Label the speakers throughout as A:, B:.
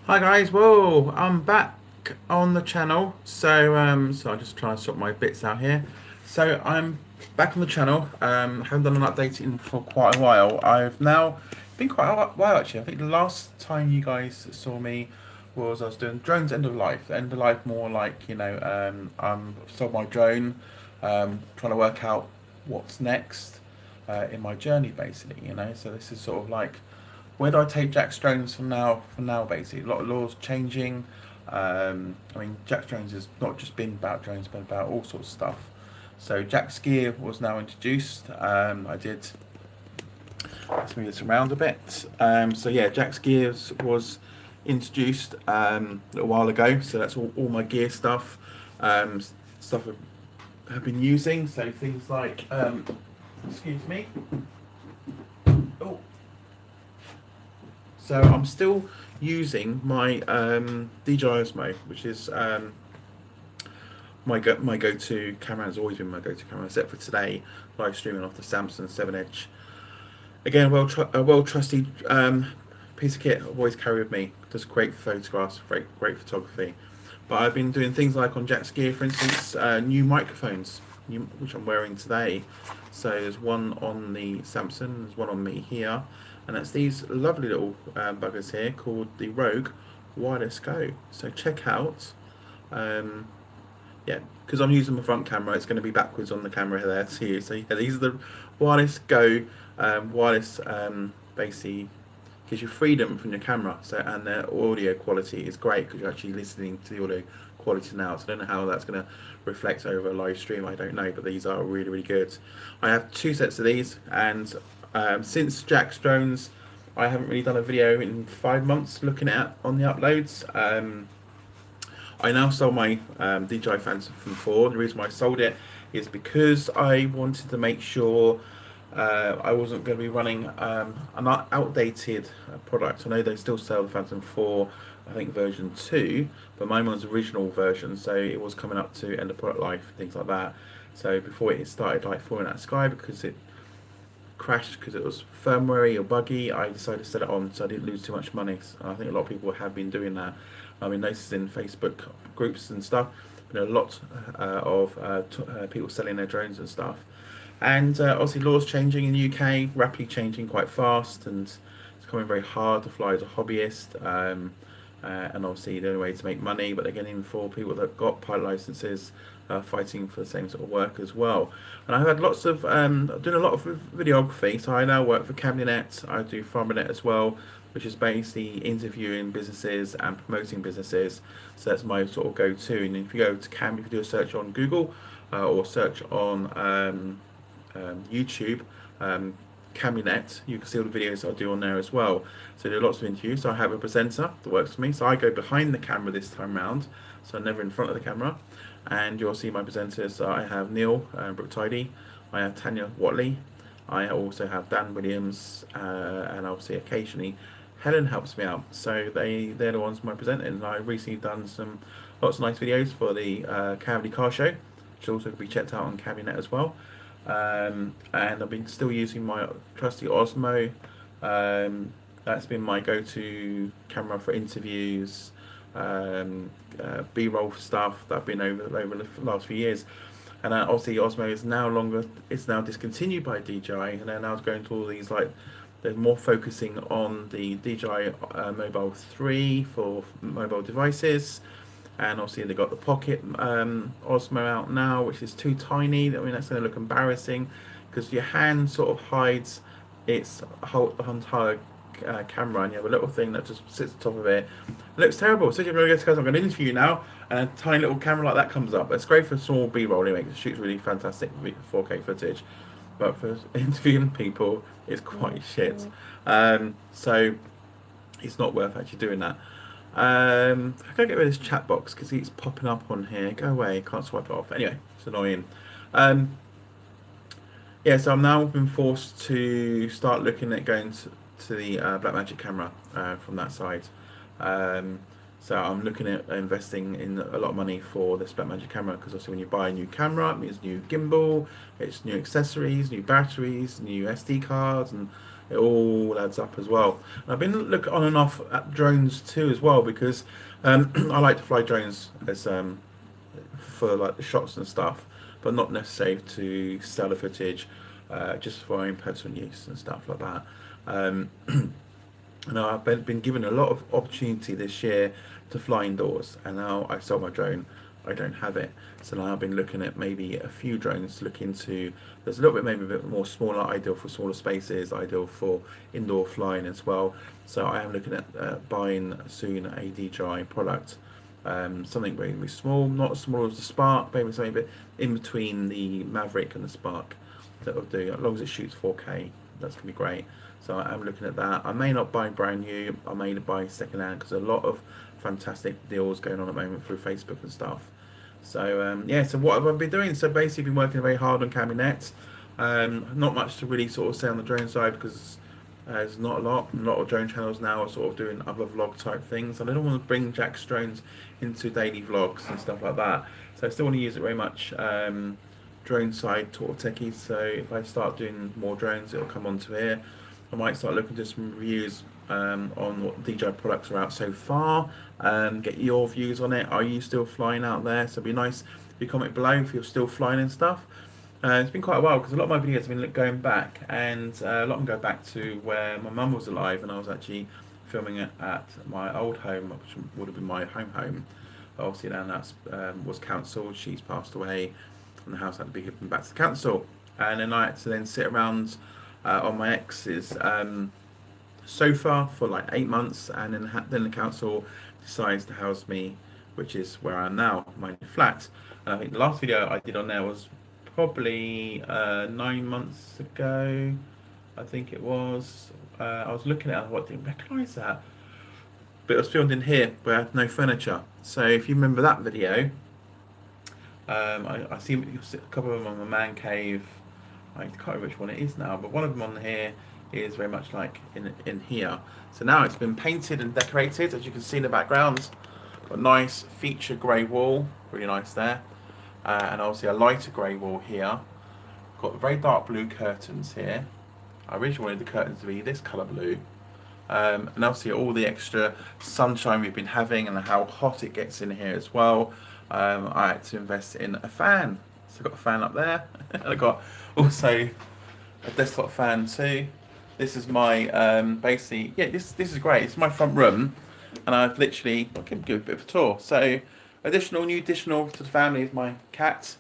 A: Hi guys, whoa, I'm back on the channel. So I'm just trying to sort my bits out here. So I'm back on the channel. Haven't done an update in for quite a while. I've now been quite a while actually. I think the last time you guys saw me was I was doing drones end of life. End of life more like, I'm sold my drone, trying to work out what's next in my journey basically, So this is sort of like where do I take Jacksdrones from now? From now, basically, a lot of laws changing. I mean, Jacksdrones has not just been about drones, but about all sorts of stuff. So Jack's gear was now introduced. I did let's move this around a bit. So yeah, Jack's gears was introduced a little while ago. So that's all my gear stuff, stuff I have been using. So things like, excuse me. Oh, so I'm still using my DJI Osmo, which is my go-to camera. Has always been my go-to camera, except for today, live streaming off the Samsung 7 inch. Again, a well trusted piece of kit I've always carry with me. Does great photographs, great photography. But I've been doing things like on Jack's gear, for instance, new microphones, which I'm wearing today. So there's one on the Samsung, there's one on me here, and that's these lovely little buggers here called the Rogue Wireless Go. So check out, um, yeah, because I'm using my front camera, it's going to be backwards on the camera there too. So yeah, these are the Wireless Go wireless, basically gives you freedom from your camera. So and the audio quality is great because you're actually listening to the audio quality now. So I don't know how that's going to reflect over a live stream. I don't know, but these are really good. I have two sets of these, and since Jacksdrones, I haven't really done a video in 5 months looking at on the uploads. I now sold my DJI Phantom 4. The reason why I sold it is because I wanted to make sure I wasn't going to be running an outdated product. I know they still sell the Phantom 4, I think version 2, but mine was the original version, so it was coming up to end of product life, things like that. So before it started like falling out of the sky because it crashed because it was firmware or buggy, I decided to set it on so I didn't lose too much money. I think a lot of people have been doing that. I mean, noticing Facebook groups and stuff, a lot of people selling their drones and stuff. And obviously, laws changing in the UK, rapidly changing quite fast, and it's becoming very hard to fly as a hobbyist. And obviously, the only way to make money, but they're getting for people that got pilot licenses, fighting for the same sort of work as well. And I've had lots of, doing a lot of videography, so I now work for Camionet, I do Farmernet as well, which is basically interviewing businesses and promoting businesses. So that's my sort of go-to. And if you go to Cam, if you do a search on Google or search on YouTube, Camionet, you can see all the videos I do on there as well. So I do lots of interviews. So I have a presenter that works for me. So I go behind the camera this time round, so I'm never in front of the camera. And you'll see my presenters. I have Neil Brooke Tidy, I have Tanya Watley, I also have Dan Williams, and obviously occasionally Helen helps me out. So they're the ones my presenting. And I've recently done some lots of nice videos for the Cavity Car Show, which also can be checked out on Camionet as well. And I've been still using my trusty Osmo. That's been my go-to camera for interviews, B-roll stuff that I've been over the last few years. And obviously Osmo is now longer. It's now discontinued by DJI, and they're now going to all these like. They're more focusing on the DJI Mobile 3 for mobile devices, and obviously they've got the Pocket Osmo out now, which is too tiny. I mean, that's going to look embarrassing because your hand sort of hides its whole entire camera, and you have a little thing that just sits on top of it. It looks terrible. So you're going to go to guys, I'm going to interview you now, and a tiny little camera like that comes up. It's great for small B-roll anyway, because it shoots really fantastic 4K footage. But for interviewing people, it's quite shit. So it's not worth actually doing that. I gotta get rid of this chat box because it's popping up on here. Go away, can't swipe it off. Anyway, it's annoying. Yeah, so I'm now been forced to start looking at going to the Blackmagic camera from that side. So I'm looking at investing in a lot of money for this Blackmagic camera because obviously when you buy a new camera, it means new gimbal, it's new accessories, new batteries, new SD cards, and it all adds up as well. And I've been looking on and off at drones too as well, because I like to fly drones as for like the shots and stuff, but not necessarily to sell the footage, just for my own personal use and stuff like that. Um, and I've been given a lot of opportunity this year to fly indoors, and now I sold my drone. I don't have it, so now I've been looking at maybe a few drones to look into. There's a little bit, maybe a bit more smaller, ideal for smaller spaces, ideal for indoor flying as well. So I am looking at buying soon a DJI product, something very small, not as small as the Spark, maybe something a bit in between the Maverick and the Spark. That will do, as long as it shoots 4K. That's gonna be great. So I'm looking at that. I may not buy brand new. I may buy second hand, because a lot of fantastic deals going on at the moment through Facebook and stuff. So yeah, so what have I been doing? So basically been working very hard on Cabinet. Not much to really sort of say on the drone side, because there's not a lot of drone channels now are sort of doing other vlog type things, and I don't want to bring Jacksdrones into daily vlogs and stuff like that. So I still want to use it very much drone side sort of techie. So if I start doing more drones, it'll come onto here. I might start looking at some reviews on what DJI products are out so far. Get your views on it. Are you still flying out there? So it'd be nice if you comment below if you're still flying and stuff. It's been quite a while, because a lot of my videos have been going back, and a lot of them go back to where my mum was alive, and I was actually filming it at my old home, which would have been my home. Obviously now that's was cancelled. She's passed away, and the house had to be given back to the council. And then I had to then sit around on my ex's sofa for like 8 months, and then the council decides to house me, which is where I am now, my flat. And I think the last video I did on there was probably 9 months ago. I think it was. I was looking at it, I didn't recognise that, but it was filmed in here where I had no furniture. So if you remember that video, I see a couple of them on the man cave. I can't remember which one it is now, but one of them on here is very much like in here. So now it's been painted and decorated, as you can see in the background. Got a nice feature grey wall, really nice there, and obviously a lighter grey wall here. Got very dark blue curtains here. I originally wanted the curtains to be this colour blue, and obviously all the extra sunshine we've been having and how hot it gets in here as well. I had to invest in a fan. So I've got a fan up there. I've got also a desktop fan too. This is my basically, yeah, this is great. It's my front room, and I've literally, I can give a bit of a tour. So new additional to the family is my cat.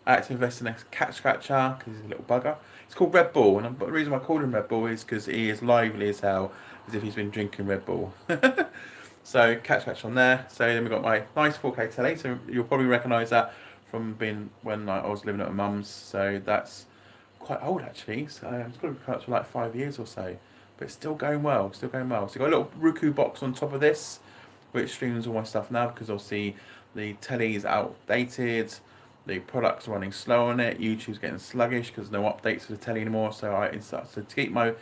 A: I had to invest in a cat scratcher because he's a little bugger. It's called Red Bull, and the reason why I called him Red Bull is because he is lively as hell, as if he's been drinking Red Bull. So cat scratch on there. So then we've got my nice 4K telly. So you'll probably recognise that from being when I was living at my mum's. So that's quite old actually. So it's got to be for like 5 years or so, but it's still going well. Still going well. So you've got a little Roku box on top of this, which streams all my stuff now, because obviously the telly is outdated. The product's running slow on it. YouTube's getting sluggish because no updates for the telly anymore. So to keep my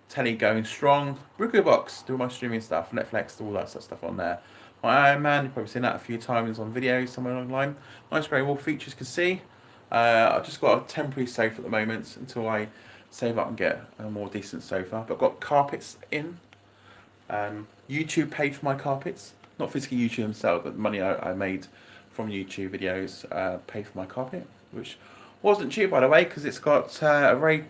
A: telly going strong, Roku box, do all my streaming stuff, Netflix, all that sort of stuff on there. My Iron Man, you've probably seen that a few times on videos somewhere online. Nice grey wall features, you can see. I've just got a temporary sofa at the moment until I save up and get a more decent sofa. But I've got carpets in. YouTube paid for my carpets, not physically YouTube themselves, but the money I made from YouTube videos paid for my carpet, which wasn't cheap by the way, because it's got a very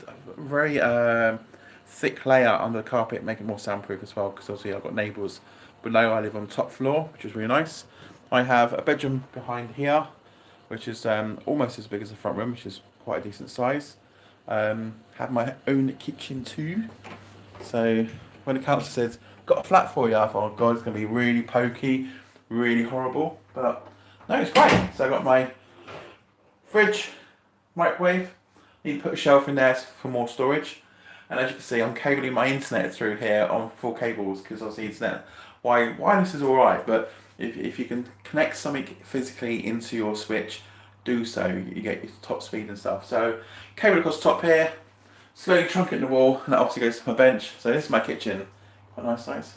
A: thick layer under the carpet, make it more soundproof as well, because obviously I've got neighbours below. I live on the top floor, which is really nice. I have a bedroom behind here, which is almost as big as the front room, which is quite a decent size. Have my own kitchen too. So when the council says, got a flat for you, I thought, oh god, it's going to be really pokey, really horrible. But no, it's great. So I got my fridge, microwave. Need to put a shelf in there for more storage. And as you can see, I'm cabling my internet through here on 4 cables, because obviously internet, wireless is alright, but if you can connect something physically into your switch, do so. You get your top speed and stuff. So cable across the top here, slowly trunk it in the wall, and that obviously goes to my bench. So this is my kitchen, quite nice size.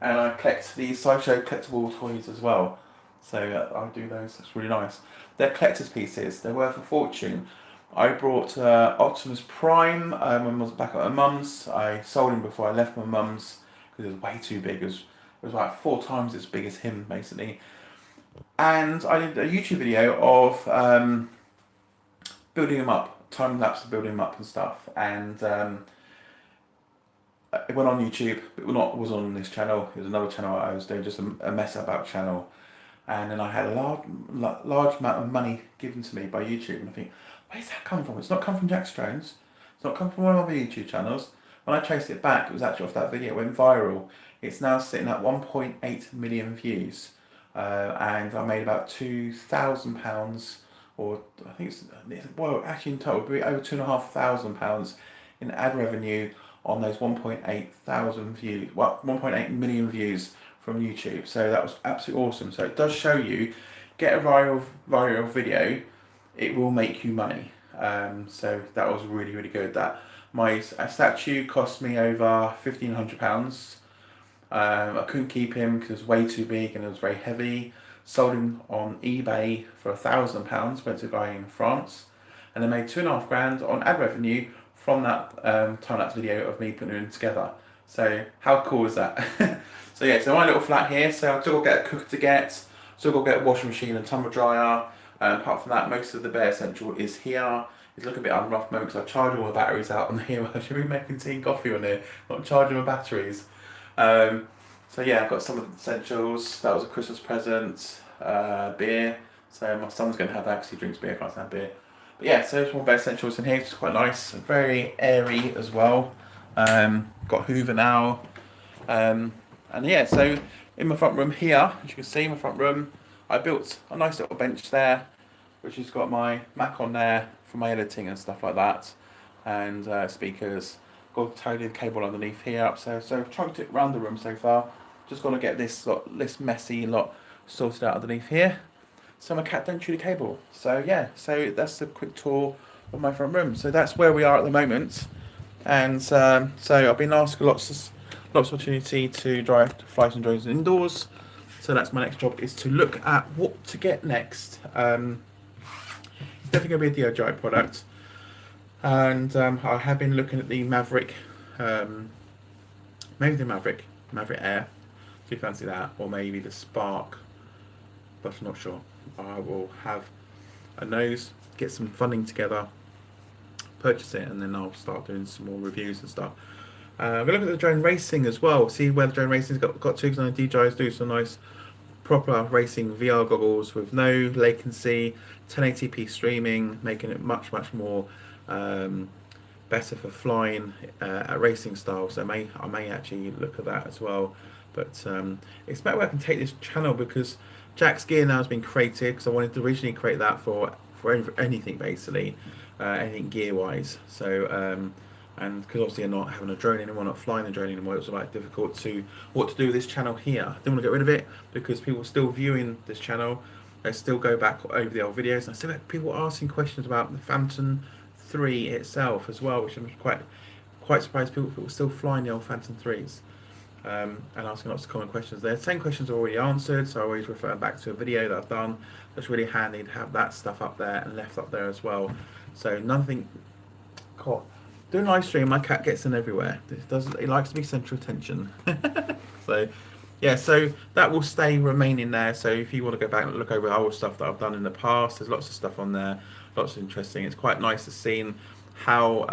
A: And I collect these Sideshow collectible toys as well. So I do those, that's really nice. They're collector's pieces, they're worth a fortune. I brought Optimus Prime when I was back at my mum's. I sold him before I left my mum's because it was way too big. It was like 4 times as big as him, basically. And I did a YouTube video of building him up, time lapse of building him up and stuff. And it went on YouTube. It was on this channel. It was another channel I was doing, just a mess about channel. And then I had a large amount of money given to me by YouTube, and I think, where's that come from? It's not come from Jacksdrones. It's not come from one of my YouTube channels. When I traced it back, it was actually off that video. It went viral. It's now sitting at 1.8 million views, and I made about £2,000, or I think actually in total, it'd be over £2,500 in ad revenue on those 1.8 thousand views. 1.8 million views from YouTube. So that was absolutely awesome. So it does show you, get a viral video, it will make you money. So that was really, really good. That my statue cost me over £1,500. I couldn't keep him because it was way too big and it was very heavy. Sold him on eBay for £1,000. Went to a guy in France, and then made £2,500 on ad revenue from that time-lapse video of me putting them together. So how cool is that? So yeah, so my little flat here, so I've still got to get a cooker to get, still got to get a washing machine and tumble dryer. Apart from that, most of the bare essential is here. It's looking a bit unrough moment because I charge all the batteries out on here. I should be making tea and coffee on here, not charging my batteries. So yeah, I've got some of the essentials. That was a Christmas present. Beer. So my son's going to have that because he drinks beer, can't stand beer. But yeah, so there's more bare essentials in here. It's quite nice, very airy as well. Got Hoover now. And yeah, so in my front room here, as you can see, my front room, I built a nice little bench there, which has got my Mac on there for my editing and stuff like that, and speakers. Got totally the cable underneath here up. So I've chunked it around the room so far. Just got to get this messy lot sorted out underneath here, so my cat don't chew the cable. So yeah, so that's a quick tour of my front room. So that's where we are at the moment, and so I've been asked lots of opportunity to fly some drones indoors. So that's my next job, is to look at what to get next. It's definitely going to be a DJI product, and I have been looking at the Maverick, maybe the Maverick Air, if you fancy that, or maybe the Spark, but I'm not sure. I will have a nose, get some funding together, purchase it, and then I'll start doing some more reviews and stuff. We'll look at the drone racing as well, see where the drone racing's got to, because I know DJI's do some nice proper racing VR goggles with no latency, 1080p streaming, making it much more better for flying at racing style. So I may actually look at that as well. But it's about where I can take this channel, because Jack's Gear now has been created, because I wanted to originally create that for anything basically, anything gear wise. So and because obviously I'm not having a drone anymore, not flying the drone anymore, it was like difficult to what to do with this channel here. I didn't want to get rid of it because people are still viewing this channel. They still go back over the old videos, and I still have people asking questions about the Phantom 3 itself as well, which I'm quite surprised people still flying the old Phantom 3s. And asking lots of common questions there. Same questions are already answered, so I always refer back to a video that I've done. It's really handy to have that stuff up there and left up there as well. So nothing. God, doing live stream, my cat gets in everywhere. It likes to be central attention. So yeah, so that will remain in there. So if you want to go back and look over old stuff that I've done in the past, there's lots of stuff on there, lots of interesting. It's quite nice to see how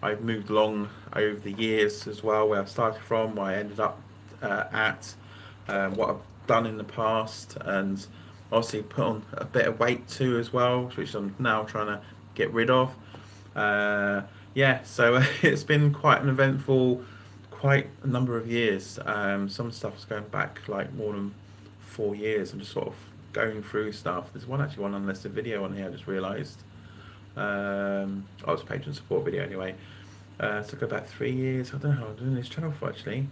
A: I've moved along over the years as well, where I started from, where I ended up at, what I've done in the past, and obviously put on a bit of weight too as well, which I'm now trying to get rid of. Yeah, so it's been quite an eventful, quite a number of years. Some stuff's going back like more than 4 years. I'm just sort of going through stuff. There's one unlisted video on here, I just realised. It's a patron support video anyway. So go back 3 years. I don't know how I'm doing this channel for actually.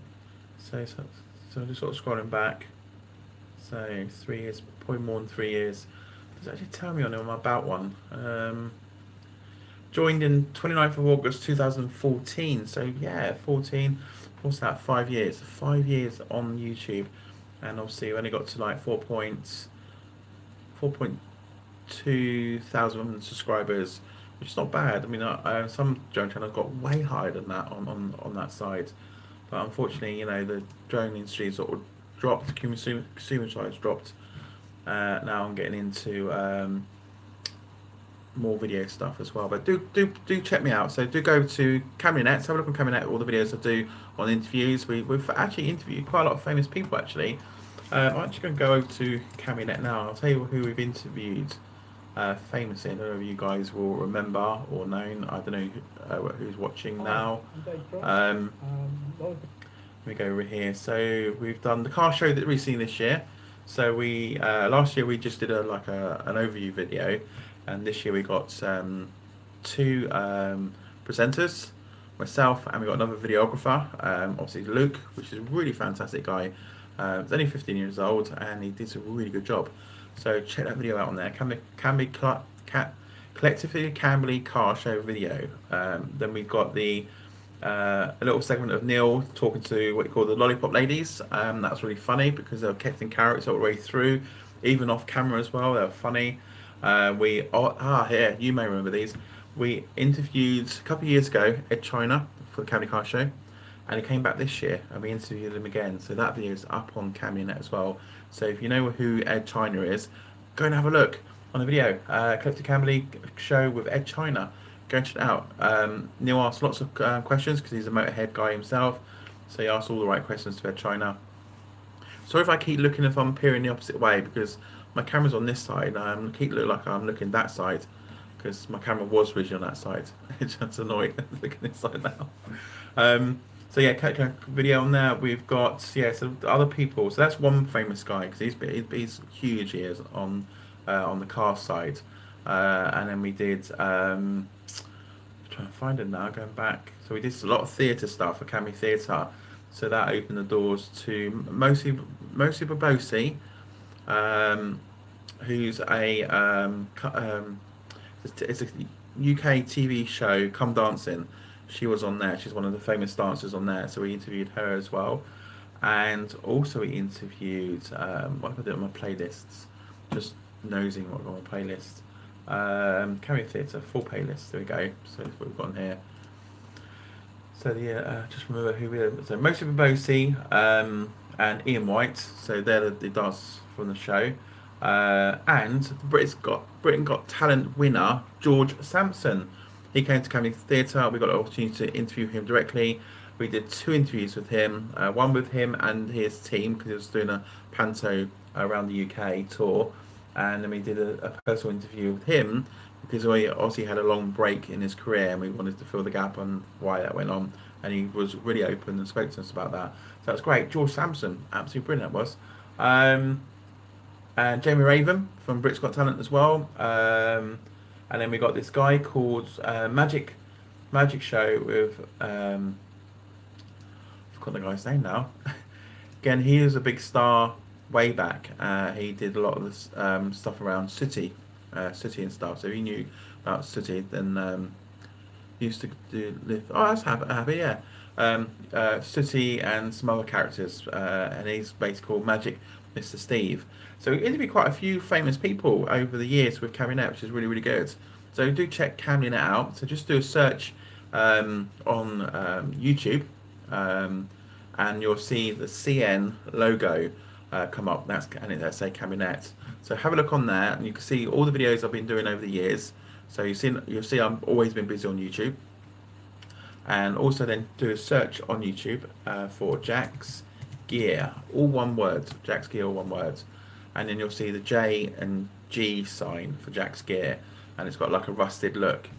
A: So I'm just sort of scrolling back. So 3 years, probably more than 3 years. Does it actually tell me on my about one? Joined in 29th of August 2014. So yeah, 14. What's that? 5 years. 5 years on YouTube, and obviously we only got to like 4.2 2,000 subscribers, which is not bad. I mean, some drone channels got way higher than that on that side, but unfortunately, the drone industry sort of dropped. Consumer side's dropped. Now I'm getting into more video stuff as well. But do check me out. So do go to Camionet. Have a look on Camionet. All the videos I do on interviews. We've actually interviewed quite a lot of famous people actually. I'm actually going to go over to Camionet now. I'll tell you who we've interviewed famously. I don't know if you guys will remember or known. I don't know who's watching now. Let me go over here. So we've done the car show that we've seen this year. So we last year we just did an overview video, and this year we got two presenters, myself, and we got another videographer. Obviously Luke, which is a really fantastic guy. He's only 15 years old, and he did a really good job. So check that video out on there. Collectively Camberley car show video. Then we've got a little segment of Neil talking to what you call the lollipop ladies. That was really funny because they were kept in character all the way through, even off camera as well. They were funny. Here, you may remember these. We interviewed a couple of years ago Ed China for the Camberley Car Show, and he came back this year and we interviewed him again. So that video is up on Camionet as well. So if you know who Ed China is, go and have a look on the video. Collective Camberley show with Ed China. Go and check it out. Neil asked lots of questions because he's a motorhead guy himself. So he asked all the right questions to Ed China. Sorry if I keep looking if I'm peering the opposite way because my camera's on this side. I keep looking like I'm looking that side because my camera was originally on that side. It's just annoying looking this side now. So yeah, video on there. We've got so other people. So that's one famous guy because he's huge. He is on the car side, and then we did. Trying to find him now. Going back. So we did a lot of theatre stuff for Cammy Theatre. So that opened the doors to mostly Babosi, who's it's a UK TV show, Come Dancing. She was on there. She's one of the famous dancers on there. So we interviewed her as well, and also we interviewed what have I done on my playlists? Just nosing what I've got on my playlist. Cameo Theatre full playlist. There we go. So that's what we've got on here. So just remember who we are. So mostly Babosi and Ian White. So they're the dancers from the show. And the Britain Got Talent winner George Sampson. He came to Camberley Theatre. We got an opportunity to interview him directly. We did 2 interviews with him, one with him and his team because he was doing a panto around the UK tour, and then we did a personal interview with him because he obviously had a long break in his career and we wanted to fill the gap on why that went on, and he was really open and spoke to us about that. So that was great. George Sampson, absolutely brilliant that was. And Jamie Raven from Britain's Got Talent as well. And then we got this guy called Magic Show with I've forgotten the guy's name now. Again, he was a big star way back. He did a lot of this stuff around City and stuff. So he knew about City. Then used to live. Oh, that's happy, yeah. City and some other characters, and he's basically called Magic Mr. Steve. So we interviewed quite a few famous people over the years with Camionet, which is really, really good. So do check Camionet out. So just do a search on YouTube, and you'll see the CN logo come up. That's say Camionet. So have a look on there, and you can see all the videos I've been doing over the years. So you'll see I've always been busy on YouTube. And also then do a search on YouTube for Jack's Gear, all one word. Jack's Gear, all one word. And then you'll see the J and G sign for Jack's Gear, and it's got like a rusted look.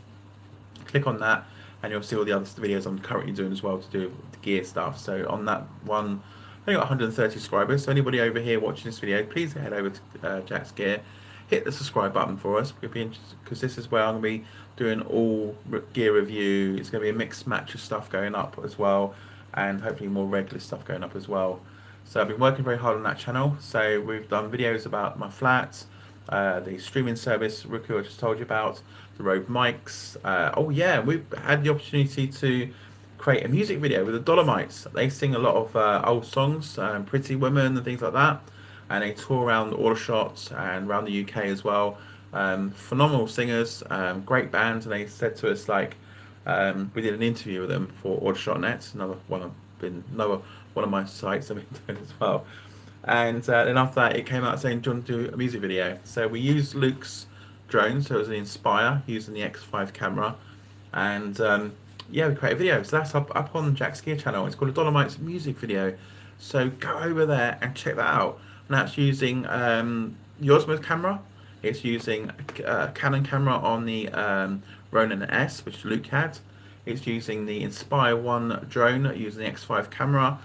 A: Click on that and you'll see all the other videos I'm currently doing as well to do with the gear stuff. So on that one, I got 130 subscribers. So anybody over here watching this video, please head over to Jack's Gear, hit the subscribe button for us, because this is where I'm going to be doing all gear review. It's going to be a mixed match of stuff going up as well, and hopefully more regular stuff going up as well. So I've been working very hard on that channel. So we've done videos about my flats, the streaming service Roku I just told you about, the Rode mics. Oh yeah, we've had the opportunity to create a music video with the Dolomites. They sing a lot of old songs, Pretty Women and things like that, and they tour around all the shots and around the UK as well. Phenomenal singers, great bands, and they said to us like, we did an interview with them for Order.net, another one of my sites I've been doing as well. And then after that, it came out saying, "Do you want to do a music video?" So we used Luke's drone, so it was an Inspire using the X5 camera, and yeah, we created a video. So that's up on Jack's Gear channel. It's called a Dolomites music video. So go over there and check that out. And that's using the Osmo camera. It's using a Canon camera on the Ronin S, which Luke had. It's using the Inspire 1 drone using the X5 camera.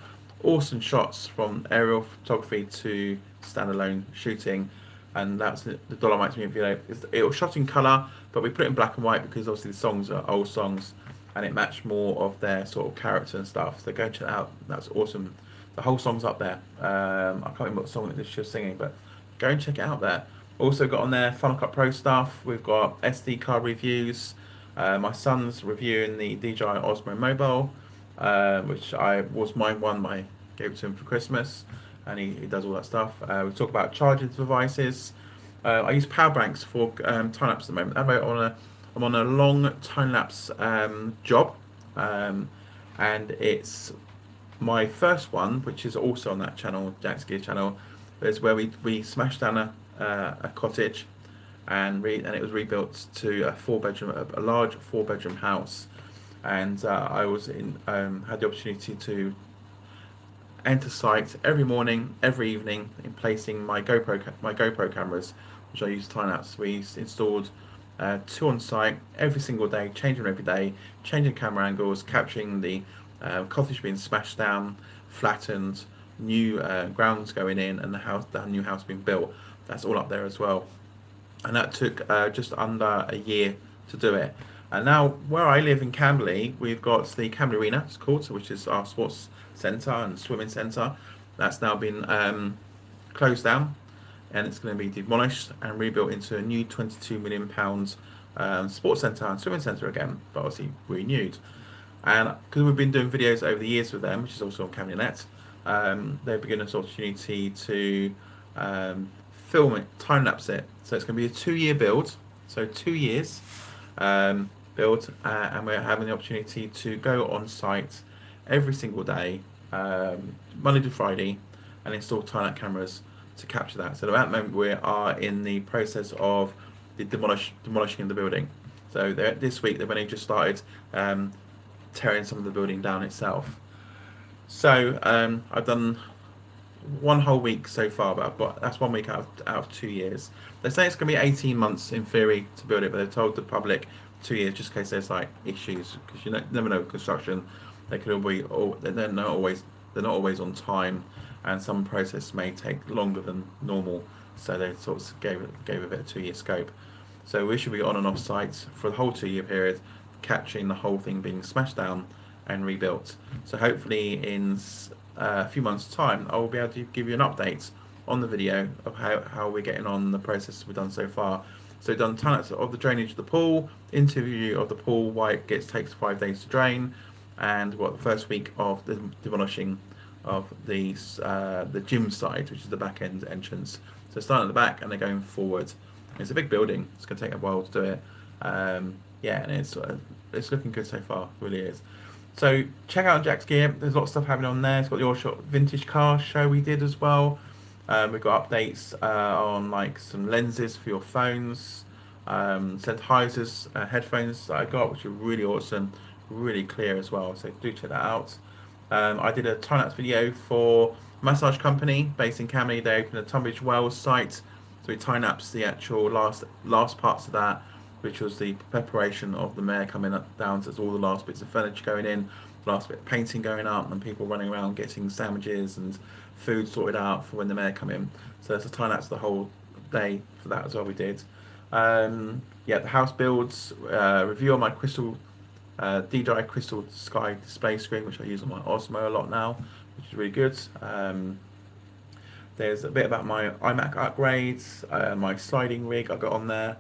A: Awesome shots from aerial photography to standalone shooting, and that's the Dolomites music video. It was shot in colour, but we put it in black and white because obviously the songs are old songs, and it matched more of their sort of character and stuff. So go check it out. That's awesome. The whole song's up there. I can't remember what song that she was singing, but go and check it out there. Also got on there Final Cut Pro stuff. We've got SD card reviews. My son's reviewing the DJI Osmo Mobile, which was my one. I gave it to him for Christmas, and he does all that stuff. We talk about charging devices. I use power banks for time lapse at the moment. I'm on a long time lapse job, and it's my first one, which is also on that channel, Jack's Gear channel, is where we smashed down a cottage, and it was rebuilt to a large 4-bedroom house, and I was had the opportunity to enter site every morning, every evening, in placing my GoPro cameras, which I use time lapse. We installed 2 on site every single day, changing them every day, changing camera angles, capturing the cottage being smashed down, flattened, new grounds going in, and the new house being built. That's all up there as well. And that took just under a year to do it. And now, where I live in Camberley, we've got the Camberley Arena, it's called, which is our sports centre and swimming centre. That's now been closed down, and it's going to be demolished and rebuilt into a new £22 million sports centre and swimming centre again, but obviously renewed. And because we've been doing videos over the years with them, which is also on Camionet, they've given us opportunity to film it, time lapse it. So it's going to be a 2-year build, so 2 years build, and we're having the opportunity to go on site every single day, Monday to Friday, and install time lapse cameras to capture that. So at the moment we are in the process of the demolishing the building. So this week they've only just started tearing some of the building down itself. So I've done 1 whole week so far, but that's 1 week out of 2 years. They say it's going to be 18 months in theory to build it, but they've told the public 2 years just in case there's like issues, because you never know with construction. They could they're not always on time, and some process may take longer than normal. So they sort of gave a bit of 2-year scope. So we should be on and off site for the whole 2-year period, capturing the whole thing being smashed down and rebuilt. So hopefully in a few months' time, I will be able to give you an update on the video of how we're getting on the process we've done so far. So we've done tons of the drainage of the pool, interview of the pool, why it takes 5 days to drain, and the first week of the demolishing of the gym side, which is the back end entrance. So starting at the back and they're going forward. It's a big building. It's going to take a while to do it. Yeah, and it's looking good so far. It really is. So check out Jack's Gear. There's a lot of stuff happening on there. It's got the All-Shot vintage car show we did as well. We've got updates on like some lenses for your phones, Sennheisers headphones that I got, which are really awesome, really clear as well. So do check that out. I did a time lapse video for a massage company based in Camberley. They opened a Tunbridge Wells site, so we time lapsed the actual last parts of that, which was the preparation of the mayor coming down. So it's all the last bits of furniture going in, last bit of painting going up, and people running around getting sandwiches and food sorted out for when the mayor come in. So there's a time lapse the whole day for that as well. We did. Yeah, the house builds, review on my DJI Crystal Sky display screen, which I use on my Osmo a lot now, which is really good. There's a bit about my iMac upgrades, my sliding rig I got on there,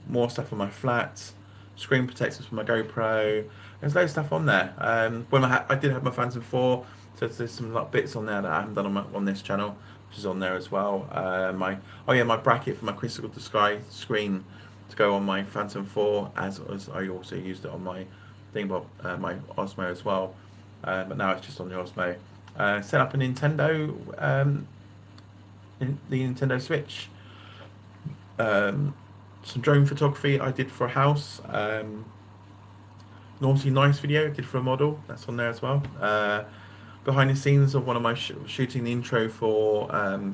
A: more stuff on my flat, screen protectors for my GoPro. There's loads of stuff on there. When I did have my Phantom 4, so there's some bits on there that I haven't done on this channel, which is on there as well. My bracket for my Crystal to Sky screen to go on my Phantom 4, as I also used it on my Thingbob, my Osmo as well. But now it's just on the Osmo. Set up a Nintendo, the Nintendo Switch. Some drone photography I did for a house. Naughty Nice video I did for a model. That's on there as well. Behind the scenes of one of my shooting the intro for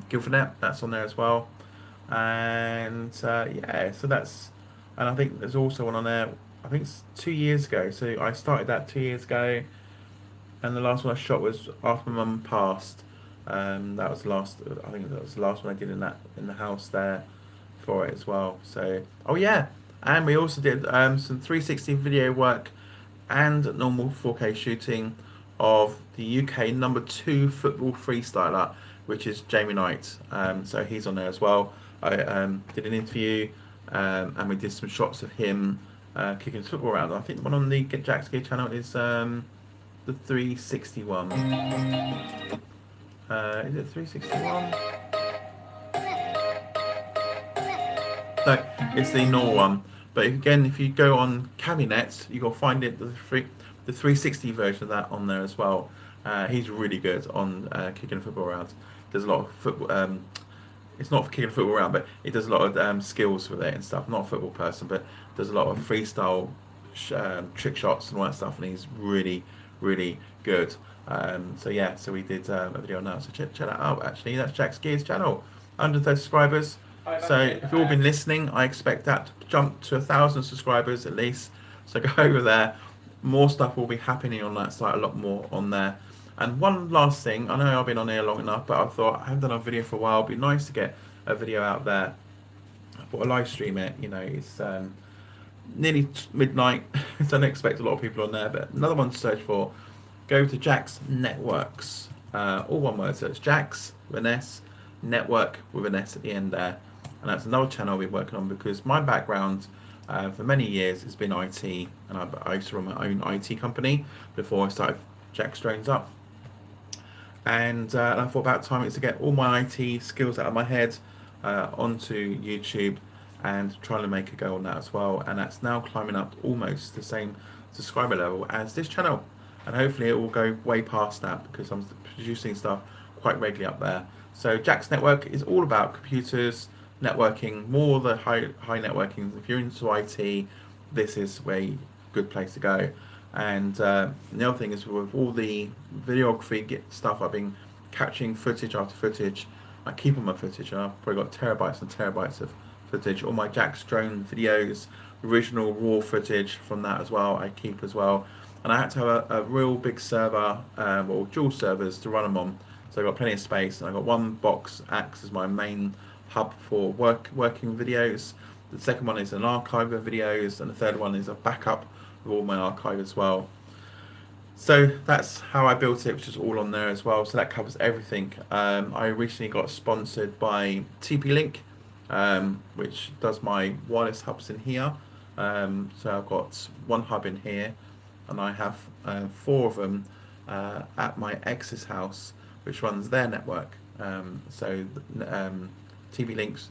A: Guilford. That's on there as well. And yeah, so that's, and I think there's also one on there. I think it's 2 years ago. So I started that 2 years ago, and the last one I shot was after my mum passed. That was the last. I think that was the last one I did in the house there for it as well. So oh yeah, and we also did some 360 video work and normal 4K shooting of the UK #2 football freestyler, which is Jamie Knight. So he's on there as well. I did an interview, and we did some shots of him kicking his football around. I think the one on the Jack's Gear channel is the 361. Is it 361? No, it's the normal one. But again, if you go on Cabinet, you'll find it the 360 version of that on there as well. He's really good on kicking a football around. There's a lot of football. It's not for kicking a football around, but he does a lot of skills with it and stuff. Not a football person, but does a lot of freestyle trick shots and all that stuff, and he's really, really good. So yeah, so we did a video on that. So check that out. Actually, that's Jack's Gears channel. 130 subscribers. So if you've all been listening, I expect that to jump to 1,000 subscribers at least. So go over there. More stuff will be happening on that site, a lot more on there. And one last thing, I know I've been on here long enough, but I thought I haven't done a video for a while. It'd be nice to get a video out there. I thought I'd live stream it. You know, it's nearly midnight, so I don't expect a lot of people on there. But another one to search for, go to Jack's Networks. All one word, so it's Jack's with an S, Network with an S at the end there. And that's another channel I've been working on, because my background for many years has been IT, and I used to run my own IT company before I started Jacksdrones up. And I thought about time it's to get all my IT skills out of my head onto YouTube and trying to make a go on that as well. And that's now climbing up almost the same subscriber level as this channel. And hopefully it will go way past that, because I'm producing stuff quite regularly up there. So Jack's Network is all about computers, networking, more the high networking. If you're into IT, this is a good place to go. And the other thing is, with all the videography stuff, I've been capturing footage after footage. I keep all my footage, and I've probably got terabytes and terabytes of footage. All my Jacksdrone videos, original raw footage from that as well, I keep as well. And I had to have a real big server, or dual servers to run them on. So I've got plenty of space, and I've got one box acts as my main hub for working videos. The second one is an archive of videos, and the third one is a backup of all my archive as well. So that's how I built it, which is all on there as well. So that covers everything. I recently got sponsored by TP-Link, which does my wireless hubs in here. So I've got one hub in here, and I have 4 of them at my ex's house, which runs their network. TP-Link's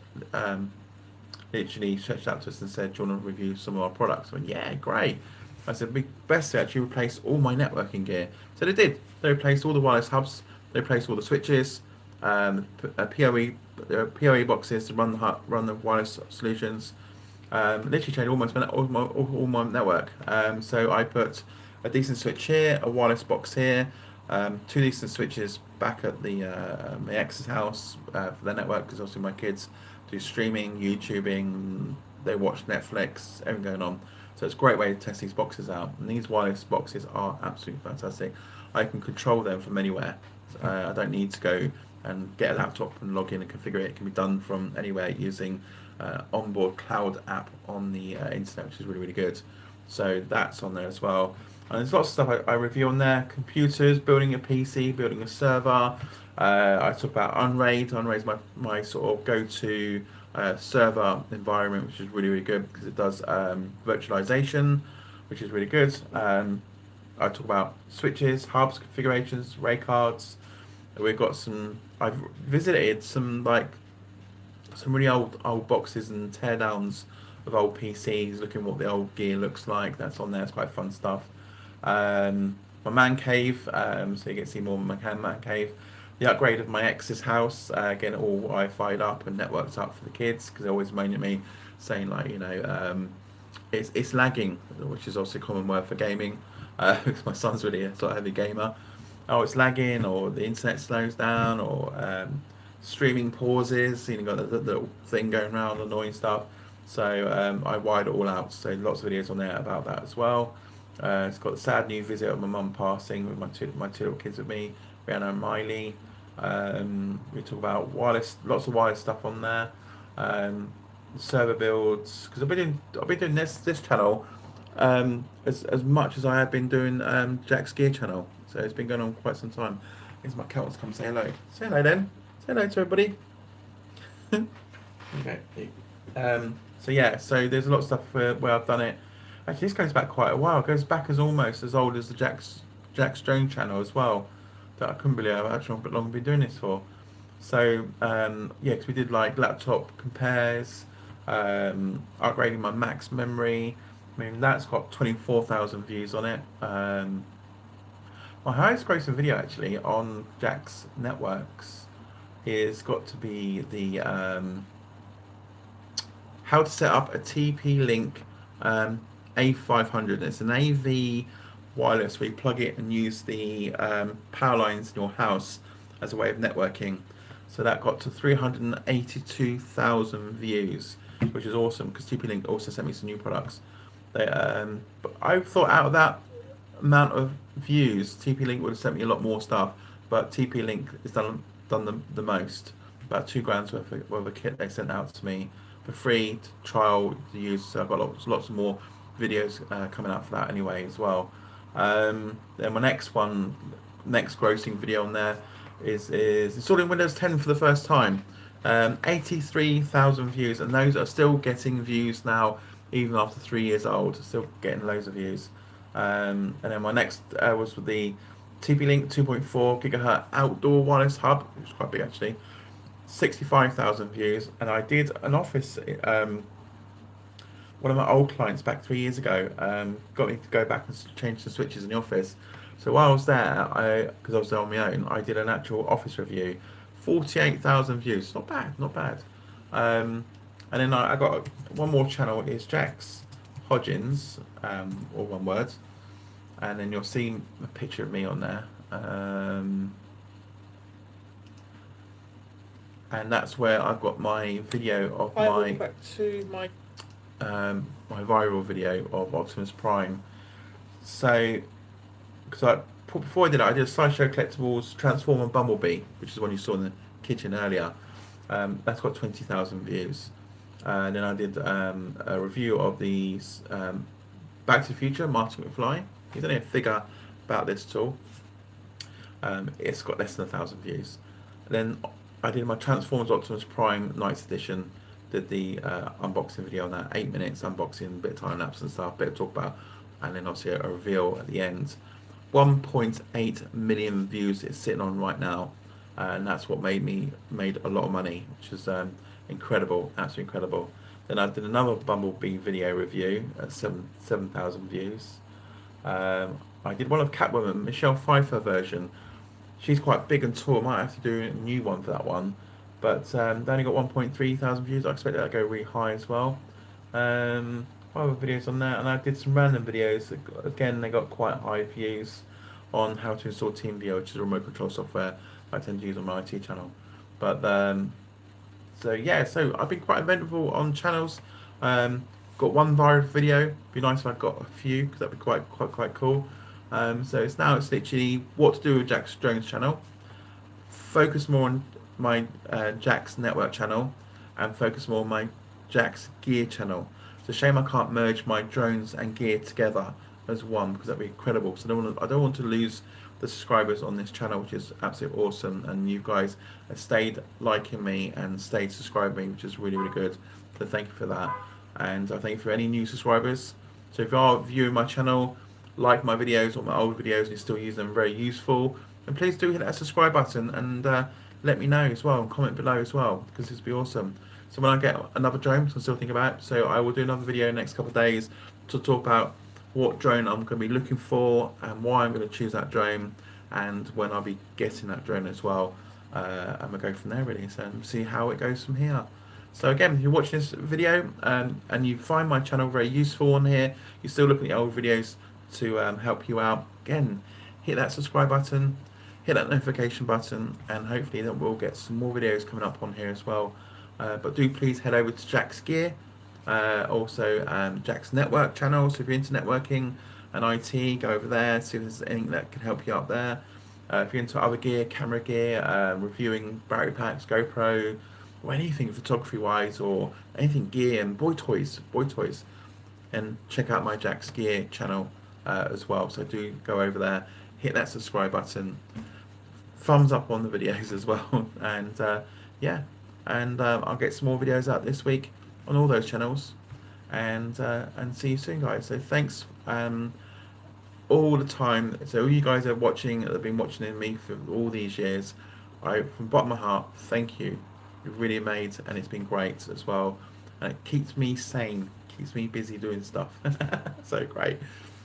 A: literally stretched out to us and said, do you want to review some of our products? I went, yeah, great. I said, it'd be best to actually replace all my networking gear. So they did. They replaced all the wireless hubs, they replaced all the switches, PoE boxes to run the wireless solutions. Literally changed all my network. So I put a decent switch here, a wireless box here, 2 decent switches back at the my ex's house for their network, because obviously my kids do streaming, YouTubing, they watch Netflix, everything going on. So it's a great way to test these boxes out. And these wireless boxes are absolutely fantastic. I can control them from anywhere. I don't need to go and get a laptop and log in and configure it. It can be done from anywhere using onboard cloud app on the internet, which is really, really good. So that's on there as well. And there's lots of stuff I review on there. Computers, building a PC, building a server. I talk about Unraid. Unraid's my sort of go-to server environment, which is really, really good, because it does virtualization, which is really good. I talk about switches, hubs, configurations, RAID cards, We've got some. I've visited some like some really old boxes and teardowns of old PCs, looking what the old gear looks like. That's on there. It's quite fun stuff. My man cave, so you get to see more of my man cave. The upgrade of my ex's house, getting it all Wi-Fi'd up and networked up for the kids, because they always moan at me, saying like, it's lagging, which is also a common word for gaming, because my son's really a sort of heavy gamer. Oh, it's lagging, or the internet slows down, or streaming pauses. Got the little thing going around, annoying stuff. So I wired it all out. So lots of videos on there about that as well. It's got the sad new visit of my mum passing with my two little kids with me, Rihanna and Miley. We talk about wireless, lots of wireless stuff on there. Server builds, because I've been doing this channel as much as I have been doing Jack's Gear channel. So it's been going on quite some time. Here's my cat wants to come say hello. Say hello then. Say hello to everybody. Okay. So yeah, so there's a lot of stuff where I've done it. Actually, this goes back quite a while. It goes back as almost as old as the Jacksdrones channel as well. That I couldn't believe how long I've been doing this for. So yeah, because we did like laptop compares, upgrading my max memory. I mean, that's got 24,000 views on it. My highest grossing video actually on Jack's networks is got to be the how to set up a TP-Link A500. It's an AV wireless where you plug it and use the power lines in your house as a way of networking. So that got to 382,000 views, which is awesome, because TP-Link also sent me some new products. But I thought out of that amount of views, TP-Link would have sent me a lot more stuff, but TP-Link has done the most. About £2 worth of a kit they sent out to me for free to trial to use. So I've got lots of more videos coming out for that anyway as well. Then my next grossing video on there is installing Windows 10 for the first time. 83,000 views, and those are still getting views now, even after 3 years old. Still getting loads of views. And then my next was with the TP-Link 2.4 gigahertz outdoor wireless hub, which is quite big actually. 65,000 views, and I did an office. One of my old clients back 3 years ago got me to go back and change the switches in the office. So while I was there, because I was there on my own, I did an actual office review. 48,000 views. Not bad, not bad. And then I got one more channel. Is Jack's Hodgins, all one word. And then you'll see a picture of me on there. And that's where I've got my video of back to my viral video of Optimus Prime. So, because before I did it, I did a Sideshow Collectibles Transformer Bumblebee, which is one you saw in the kitchen earlier. That's got 20,000 views. And then I did a review of the Back to the Future Marty McFly. He's only a figure about this tall. It's got less than 1,000 views. And then I did my Transformers Optimus Prime Nights Edition. Did the unboxing video on that, 8 minutes unboxing, a bit of time lapse and stuff, bit of talk about, and then obviously a reveal at the end. 1.8 million views it's sitting on right now, and that's what made a lot of money, which is incredible, absolutely incredible. Then I did another Bumblebee video review at 7,000 views. I did one of Catwoman, Michelle Pfeiffer version. She's quite big and tall. I might have to do a new one for that one. But they only got 1.3 thousand views. I expect that to go really high as well. Other videos on that, and I did some random videos. Again, they got quite high views on how to install TeamViewer, which is a remote control software I tend to use on my IT channel. But so yeah, so I've been quite eventful on channels. Got one viral video. Be nice if I got a few, because that'd be quite cool. So it's literally what to do with Jacksdrones channel. Focus more on my Jack's network channel, and focus more on my Jack's gear channel. It's a shame I can't merge my drones and gear together as one, because that'd be incredible. So I don't want to lose the subscribers on this channel, which is absolutely awesome, and you guys have stayed liking me and stayed subscribing me, which is really good. So thank you for that, and I thank you for any new subscribers. So if you are viewing my channel, like my videos or my old videos, and you still use them, very useful, And please do hit that subscribe button and let me know as well, and comment below as well, because this would be awesome. So when I get another drone, I'm still thinking about, so I will do another video in the next couple of days to talk about what drone I'm going to be looking for and why I'm going to choose that drone, and when I'll be getting that drone as well. And we'll go from there really, so see how it goes from here. So again, if you're watching this video and you find my channel very useful on here, you're still looking at old videos to help you out, again, hit that subscribe button, hit that notification button, and hopefully that we'll get some more videos coming up on here as well. But do please head over to Jack's Gear, also Jack's Network channel. So if you're into networking and IT, go over there, see if there's anything that can help you out there. If you're into other gear, camera gear, reviewing battery packs, GoPro, or anything photography wise, or anything gear and boy toys, and check out my Jack's Gear channel as well. So do go over there, hit that subscribe button, thumbs up on the videos as well, and yeah, and I'll get some more videos out this week on all those channels, and see you soon, guys. So thanks all the time. So all you guys are watching, that have been watching me for all these years, from the bottom of my heart, thank you. You've really made, and it's been great as well, and it keeps me sane, keeps me busy doing stuff. So great.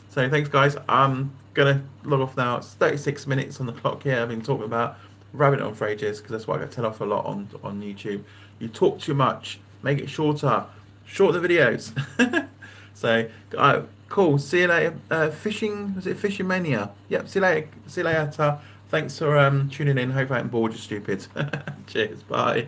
A: So thanks, guys. I'm gonna log off now. It's 36 minutes on the clock here. I've been talking about rabbiting on for ages, because that's what I get tell off a lot on YouTube. You talk too much, make it shorter, shorten the videos. So cool, see you later. Fishing, was it Fishing Mania? Yep, see you later. Thanks for tuning in. Hope I haven't bored you stupid. Cheers, bye.